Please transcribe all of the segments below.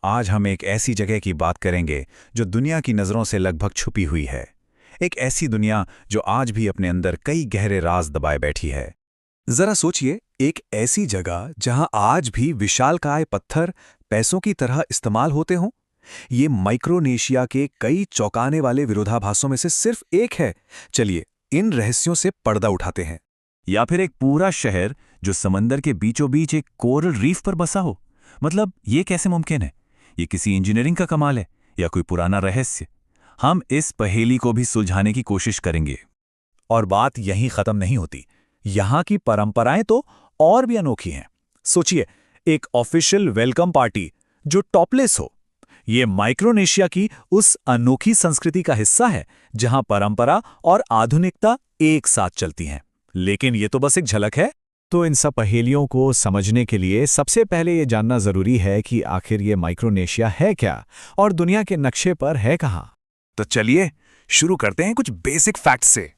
आज हम एक ऐसी जगह की बात करेंगे जो दुनिया की नज़रों से लगभग छुपी हुई है। एक ऐसी दुनिया जो आज भी अपने अंदर कई गहरे राज दबाए बैठी है। जरा सोचिए, एक ऐसी जगह जहां आज भी विशालकाय पत्थर पैसों की तरह इस्तेमाल होते हों। ये माइक्रोनेशिया के कई चौंकाने वाले विरोधाभासों में से सिर्फ एक है। चलिए, इन रहस्यों से पर्दा उठाते हैं। या फिर एक पूरा शहर जो समंदर के बीचों बीच एक कोरल रीफ पर बसा हो। मतलब ये कैसे मुमकिन है? ये किसी इंजीनियरिंग का कमाल है या कोई पुराना रहस्य? हम इस पहेली को भी सुलझाने की कोशिश करेंगे। और बात यहीं खत्म नहीं होती। यहाँ की परंपराएं तो और भी अनोखी हैं। सोचिए, एक ऑफिशियल वेलकम पार्टी जो टॉपलेस हो। ये माइक्रोनेशिया की उस अनोखी संस्कृति का हिस्सा है जहां परंपरा और आधुनिकता एक साथ चलती हैं। लेकिन ये तो बस एक झलक है। तो इन सब पहेलियों को समझने के लिए सबसे पहले ये जानना जरूरी है कि आखिर ये माइक्रोनेशिया है क्या और दुनिया के नक्शे पर है कहाँ। तो चलिए शुरू करते हैं कुछ बेसिक फैक्ट्स से।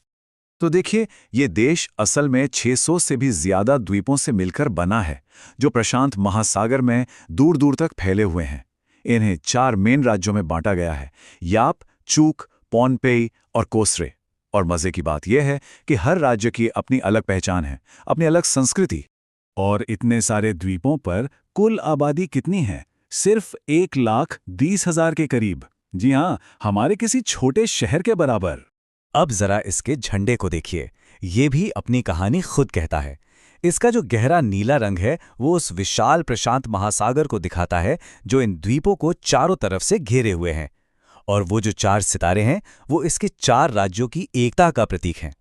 तो देखिए, ये देश असल में 600 से भी ज्यादा द्वीपों से मिलकर बना है, जो प्रशांत महासागर में दूर दूर तक फैले हुए हैं। इन्हें 4 मेन राज्यों में बांटा गया है: याप, चूक, पोनपेई और कोसरे। और मजे की बात यह है कि हर राज्य की अपनी अलग पहचान है, अपनी अलग संस्कृति। और इतने सारे द्वीपों पर कुल आबादी कितनी है? सिर्फ 1,20,000 के करीब। जी हाँ, हमारे किसी छोटे शहर के बराबर। अब जरा इसके झंडे को देखिए। ये भी अपनी कहानी खुद कहता है। इसका जो गहरा नीला रंग है वो उस विशाल प्रशांत महासागर को दिखाता है जो इन द्वीपों को चारों तरफ से घेरे हुए हैं। और वो जो 4 सितारे हैं वो इसके 4 राज्यों की एकता का प्रतीक हैं।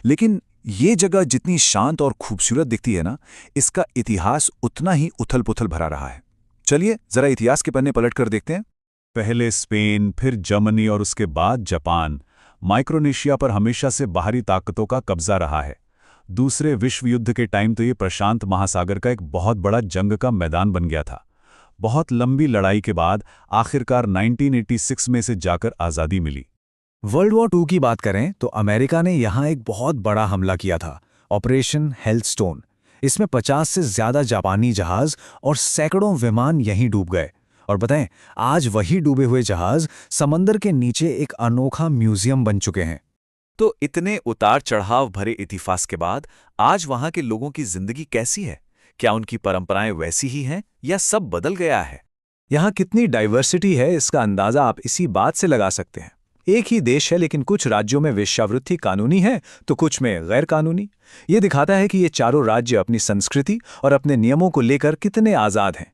लेकिन ये जगह जितनी शांत और खूबसूरत दिखती है ना, इसका इतिहास उतना ही उथल-पुथल भरा रहा है। चलिए जरा इतिहास के पन्ने पलट कर देखते हैं। पहले स्पेन, फिर जर्मनी और उसके बाद जापान। माइक्रोनेशिया पर हमेशा से बाहरी ताकतों का कब्जा रहा है। दूसरे विश्व युद्ध के टाइम तो ये प्रशांत महासागर का एक बहुत बड़ा जंग का मैदान बन गया था। बहुत लंबी लड़ाई के बाद आखिरकार 1986 में से जाकर आज़ादी मिली। वर्ल्ड वॉर 2 की बात करें तो अमेरिका ने यहाँ एक बहुत बड़ा हमला किया था, ऑपरेशन हेलस्टोन। इसमें 50 से ज्यादा जापानी जहाज और सैकड़ों विमान यहीं डूब गए। और बताएं, आज वही डूबे हुए जहाज समंदर के नीचे एक अनोखा म्यूजियम बन चुके हैं। तो इतने उतार चढ़ाव भरे इतिहास के बाद आज वहां के लोगों की जिंदगी कैसी है? क्या उनकी परंपराएं वैसी ही हैं या सब बदल गया है? यहाँ कितनी डाइवर्सिटी है इसका अंदाजा आप इसी बात से लगा सकते हैं। एक ही देश है लेकिन कुछ राज्यों में वेश्यावृत्ति कानूनी है तो कुछ में गैर कानूनी। ये दिखाता है कि ये चारों राज्य अपनी संस्कृति और अपने नियमों को लेकर कितने आज़ाद हैं।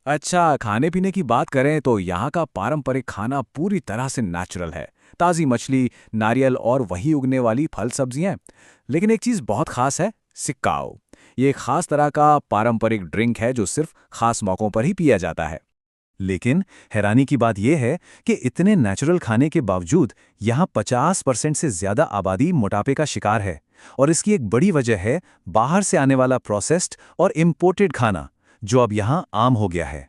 अच्छा, खाने पीने की बात करें तो यहाँ का पारंपरिक खाना पूरी तरह से नेचुरल है। ताज़ी मछली, नारियल और वही उगने वाली फल सब्जियाँ। लेकिन एक चीज़ बहुत खास है, सिक्काओ। ये एक खास तरह का पारंपरिक ड्रिंक है जो सिर्फ खास मौक़ों पर ही पिया जाता है। लेकिन हैरानी की बात यह है कि इतने नेचुरल खाने के बावजूद यहाँ 50% से ज़्यादा आबादी मोटापे का शिकार है। और इसकी एक बड़ी वजह है बाहर से आने वाला प्रोसेस्ड और इम्पोर्टेड खाना, जो अब यहाँ आम हो गया है।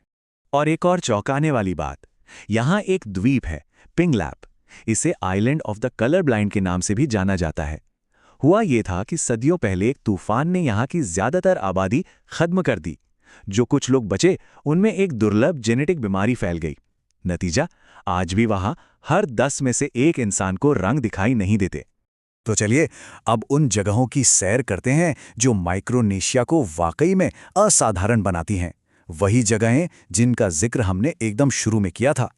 और एक और चौंकाने वाली बात, यहाँ एक द्वीप है, पिंगलैप। इसे island of the colour blind के नाम से भी जाना जाता है। हुआ ये था कि सदियों पहले एक तूफान ने यहाँ की ज़्यादातर आबादी खत्म कर दी। जो कुछ लोग बचे उनमें एक दुर्लभ जेनेटिक बीमारी फैल गई। नतीजा, आज भी वहाँ हर 10 में से 1 इंसान को रंग दिखाई नहीं देते। तो चलिए अब उन जगहों की सैर करते हैं जो माइक्रोनेशिया को वाकई में असाधारण बनाती हैं। वही जगहें जिनका जिक्र हमने एकदम शुरू में किया था।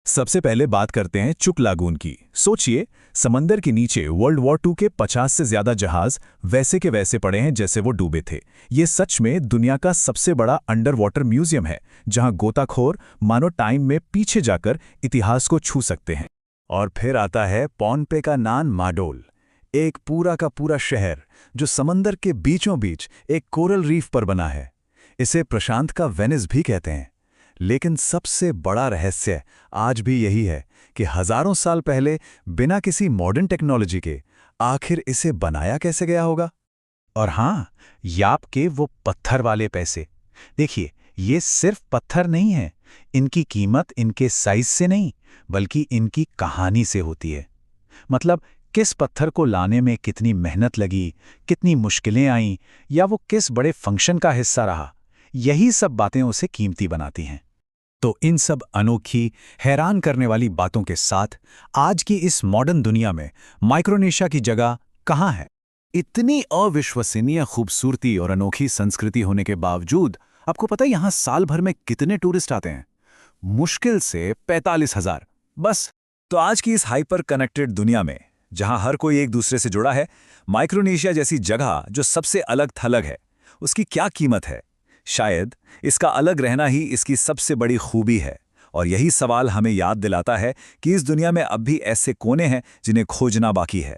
सबसे पहले बात करते हैं चुक लागून की। सोचिए, समंदर के नीचे वर्ल्ड वॉर 2 के 50 से ज्यादा जहाज वैसे के वैसे पड़े हैं जैसे वो डूबे थे। ये सच में दुनिया का सबसे बड़ा अंडर वाटर म्यूजियम है, जहां गोताखोर मानो टाइम में पीछे जाकर इतिहास को छू सकते हैं। और फिर आता है पोनपे का नान माडोल, एक पूरा का पूरा शहर जो समंदर के बीचों बीच एक कोरल रीफ पर बना है। इसे प्रशांत का वेनिस भी कहते हैं। लेकिन सबसे बड़ा रहस्य आज भी यही है कि हजारों साल पहले बिना किसी मॉडर्न टेक्नोलॉजी के आखिर इसे बनाया कैसे गया होगा। और हाँ, याप के वो पत्थर वाले पैसे देखिए, ये सिर्फ पत्थर नहीं है। इनकी कीमत इनके साइज से नहीं बल्कि इनकी कहानी से होती है। मतलब किस पत्थर को लाने में कितनी मेहनत लगी, कितनी मुश्किलें आईं, या वो किस बड़े फंक्शन का हिस्सा रहा, यही सब बातें उसे कीमती बनाती हैं। तो इन सब अनोखी, हैरान करने वाली बातों के साथ आज की इस मॉडर्न दुनिया में माइक्रोनेशिया की जगह कहाँ है? इतनी अविश्वसनीय खूबसूरती और अनोखी संस्कृति होने के बावजूद आपको पता है यहां साल भर में कितने टूरिस्ट आते हैं? मुश्किल से 45,000 बस। तो आज की इस हाइपर कनेक्टेड दुनिया में, जहां हर कोई एक दूसरे से जुड़ा है, माइक्रोनेशिया जैसी जगह जो सबसे अलग थलग है, उसकी क्या कीमत है? शायद इसका अलग रहना ही इसकी सबसे बड़ी खूबी है। और यही सवाल हमें याद दिलाता है कि इस दुनिया में अब भी ऐसे कोने हैं जिन्हें खोजना बाकी है।